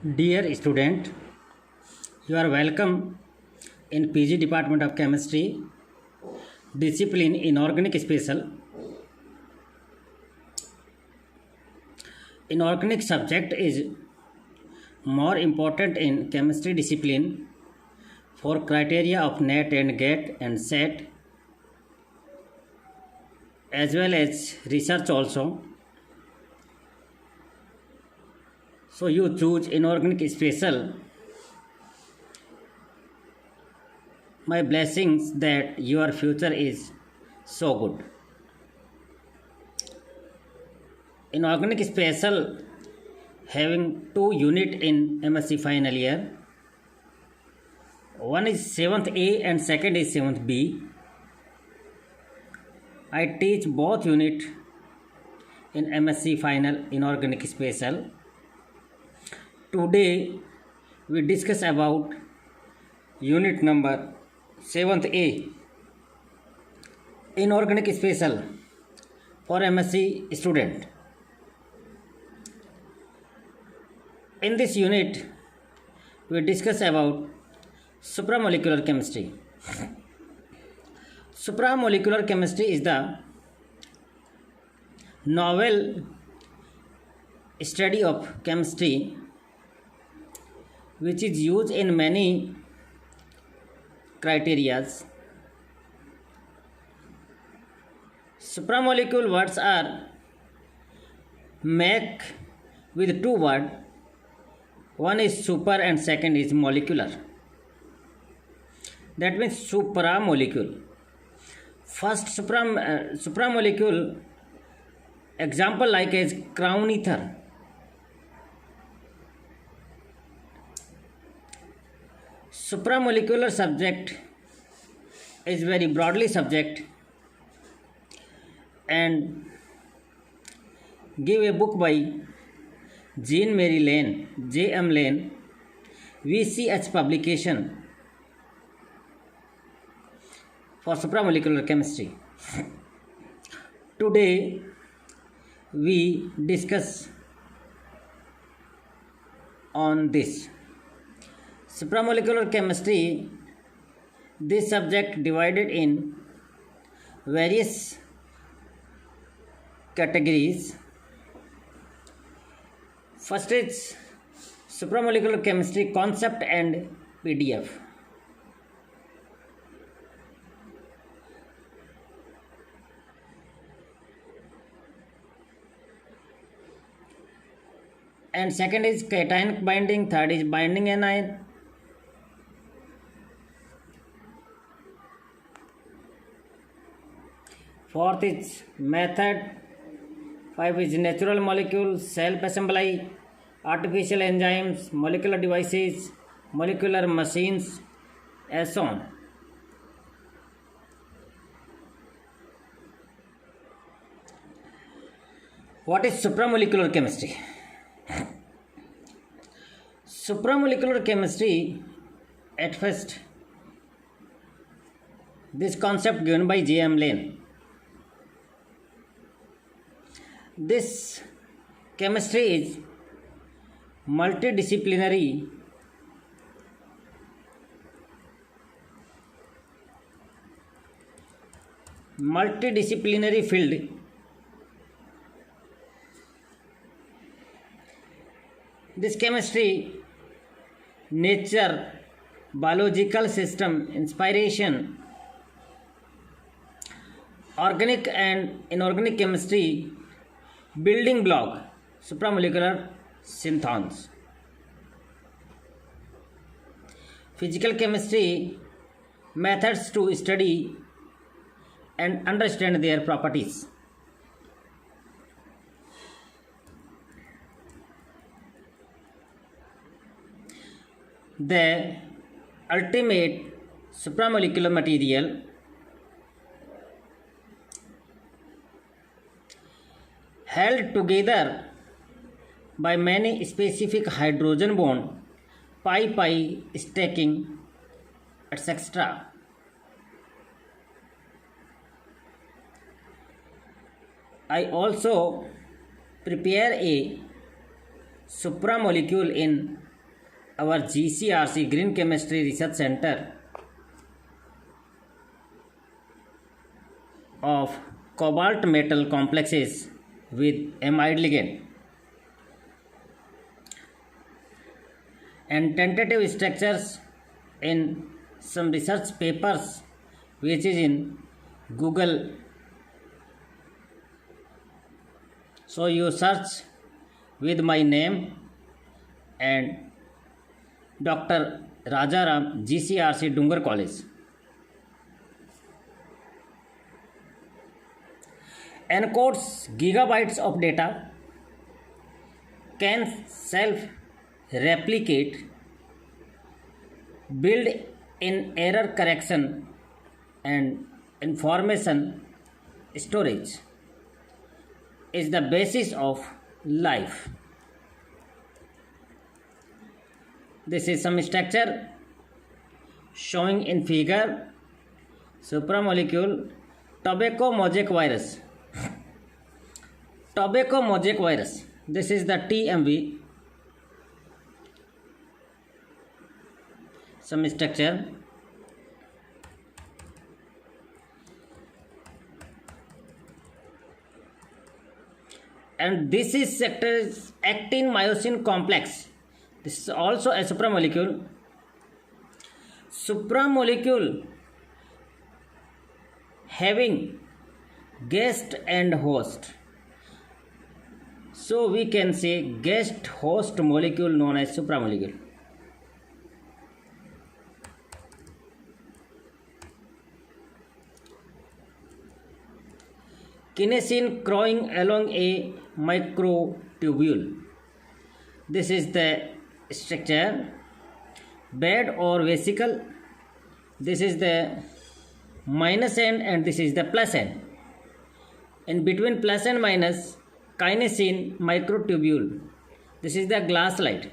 Dear student, you are welcome in PG Department of Chemistry, discipline Inorganic Special. Inorganic subject is more important in chemistry discipline for criteria of NET and GATE and SET as well as research also. So you choose Inorganic Special. My blessings that your future is so good. Inorganic Special having two unit in MSc final year. One is 7th A and second is 7th B. I teach both unit in MSc final Inorganic Special. Today we discuss about unit number 7th A Inorganic Special for MSc student. In this unit we discuss about supramolecular chemistry. Supramolecular chemistry is the novel study of chemistry which is used in many criterias. Supramolecule words are make with two words. One is super and second is molecular. That means supramolecule. First supramolecule example like as crown ether. Supramolecular subject is very broadly subject and give a book by Jean Marie Lane, J.M. Lane, VCH publication for supramolecular chemistry. Today we discuss on this. Supramolecular chemistry, this subject divided in various categories. First is supramolecular chemistry concept and PDF. And second is cation binding, third is binding anion. Fourth is method. Five is natural molecules, self-assembly, artificial enzymes, molecular devices, molecular machines, and so on. What is supramolecular chemistry? Supramolecular chemistry, at first, this concept given by J.M. Lane. This chemistry is multidisciplinary field. This chemistry, nature, biological system, inspiration, organic and inorganic chemistry, building block, supramolecular synthons. Physical chemistry, methods to study and understand their properties. The ultimate supramolecular material held together by many specific hydrogen bond, pi stacking, etc. I also prepare a supramolecule in our GCRC Green Chemistry Research Center of cobalt metal complexes with amide ligand and tentative structures in some research papers which is in Google. So you search with my name and Dr. Rajaram, GCRC Dungar College. Encodes gigabytes of data, can self-replicate, build in error correction and information storage, is the basis of life. This is some structure showing in figure supramolecule tobacco mosaic virus. Tobacco mosaic virus. This is the TMV. Some structure. And this is sector actin myosin complex. This is also a supramolecule. Supramolecule having guest and host. So we can say guest host molecule known as supramolecule. Kinesin crawling along a microtubule. This is the structure. Bed or vesicle. This is the minus end and this is the plus end. In between plus and minus, kinesin microtubule. This is the glass slide.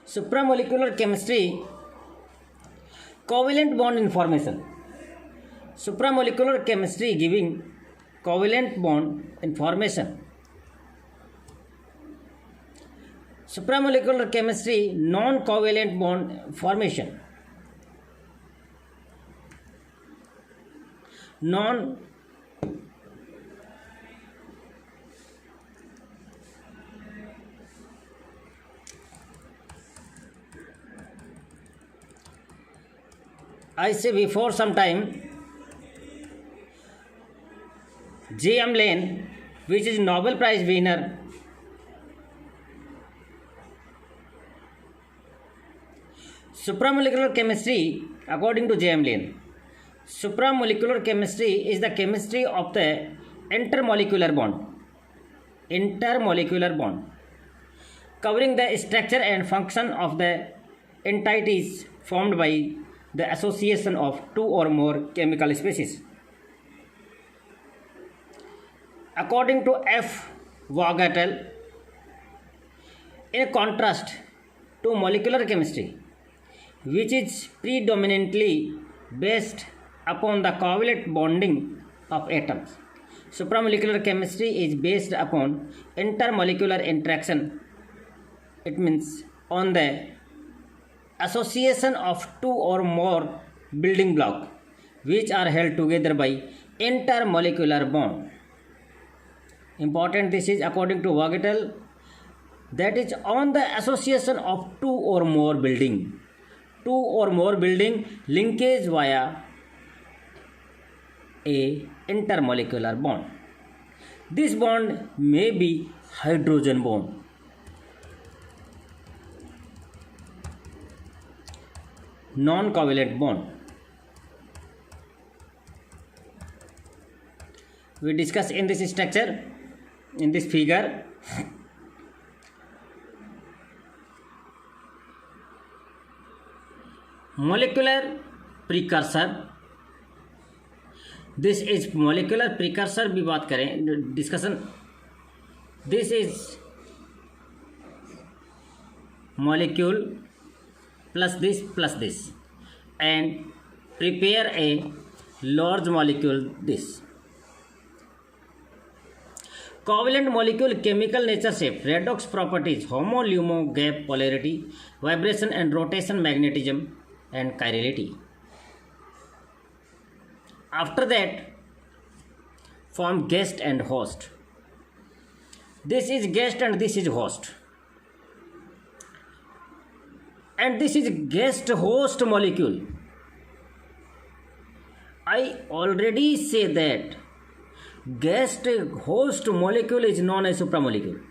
Supramolecular chemistry, covalent bond information. Supramolecular chemistry giving covalent bond information. Supramolecular chemistry, non-covalent bond formation. I say before some time, J.M. Lane, which is Nobel Prize winner, supramolecular chemistry, according to J.M. Lane, supramolecular chemistry is the chemistry of the intermolecular bond, covering the structure and function of the entities formed by the association of two or more chemical species. According to F. Wagatell, in contrast to molecular chemistry, which is predominantly based upon the covalent bonding of atoms, supramolecular chemistry is based upon intermolecular interaction. It means on the association of two or more building blocks which are held together by intermolecular bond. Important, this is according to Wagatell, that is on the association of two or more building linkage via a intermolecular bond. This bond may be hydrogen bond, non-covalent bond. We discuss in this structure, in this figure. Molecular precursor. This is molecular precursor भी बात करें discussion. This is molecule plus this and prepare a large molecule this. Covalent molecule chemical nature shape, redox properties, HOMO-LUMO gap polarity, vibration and rotation magnetism and chirality. After that, form guest and host. This is guest and this is host. And this is guest host molecule. I already say that guest host molecule is known as supramolecule.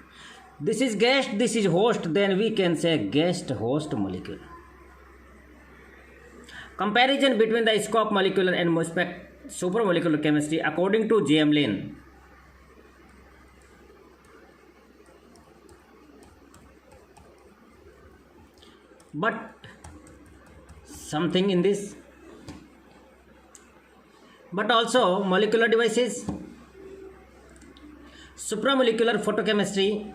This is guest, this is host, then we can say guest host molecule. Comparison between the scope molecular and supramolecular chemistry according to J.M. Lane. But something in this, but also molecular devices, supramolecular photochemistry,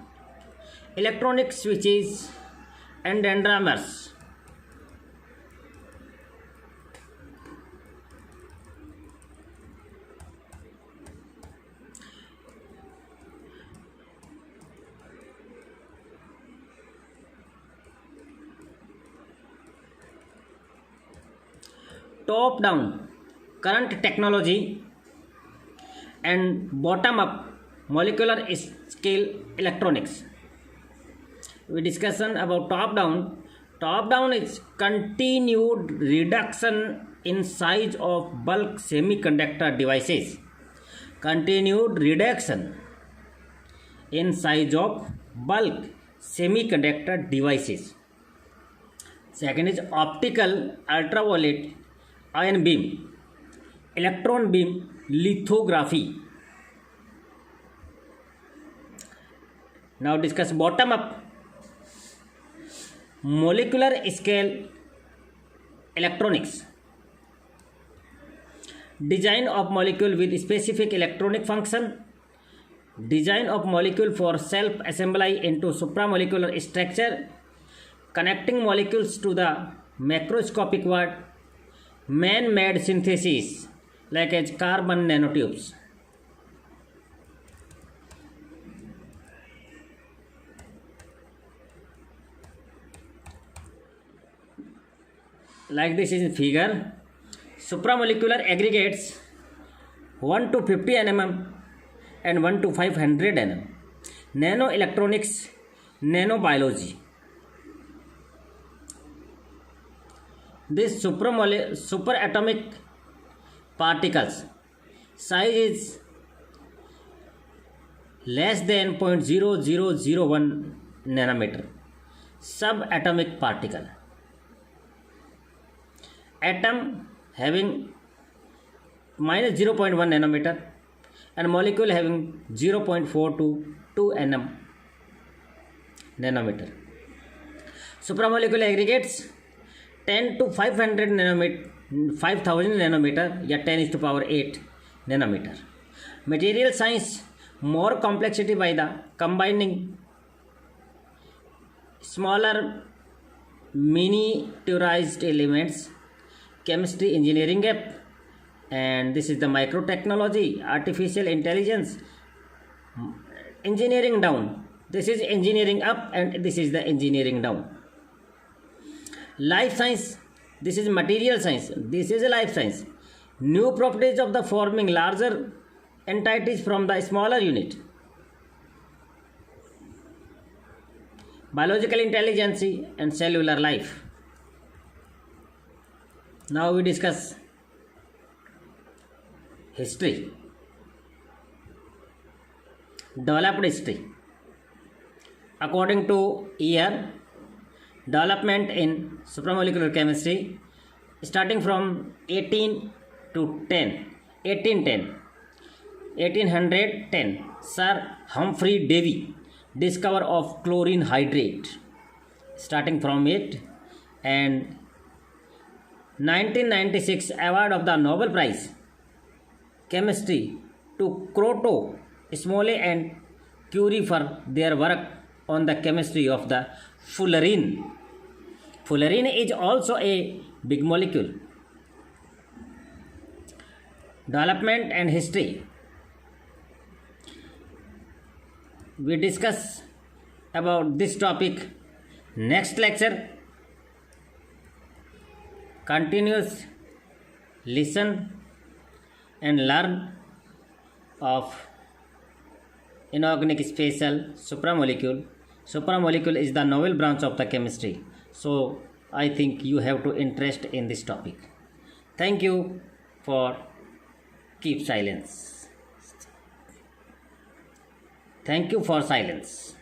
electronic switches and dendrimers. Top down current technology and bottom up molecular scale electronics. We discussion about top down. Top down is continued reduction in size of bulk semiconductor devices. Continued reduction in size of bulk semiconductor devices. Second is optical ultraviolet ion beam, electron beam lithography. Now discuss bottom up molecular scale electronics. Design of molecule with specific electronic function. Design of molecule for self-assembly into supramolecular structure. Connecting molecules to the macroscopic world. Man-made synthesis like as carbon nanotubes. Like this is in figure. Supramolecular aggregates 1 to 50 nm and 1 to 500 nm. Nanoelectronics, nanobiology. This superatomic particles size is less than 0.0001 nanometer. Subatomic particle. Atom having minus 0.1 nanometer and molecule having 0.4 to 2 nanometer. Supramolecular aggregates 10 to 500 nanometer, 5000 nanometer, या 10 is to power 8 nanometer. Material science, more complexity by the combining smaller miniaturized elements. Chemistry engineering gap, and this is the microtechnology, artificial intelligence. Engineering down, this is engineering up, and this is the engineering down. Life science, this is material science, this is a life science. New properties of the forming larger entities from the smaller unit. Biological intelligence and cellular life. Now we discuss history. Developed history. According to year, development in supramolecular chemistry starting from 1810, Sir Humphrey Davy, discover of chlorine hydrate, starting from it, and 1996 award of the Nobel Prize Chemistry to Kroto, Smoley and Curie for their work on the chemistry of the fullerene. Fullerene is also a big molecule. development and history. We discuss about this topic next lecture. Continuous listen and learn of inorganic special supramolecule. Supramolecule is the novel branch of the chemistry. So I think you have to interest in this topic. Thank you for keep silence. Thank you for silence.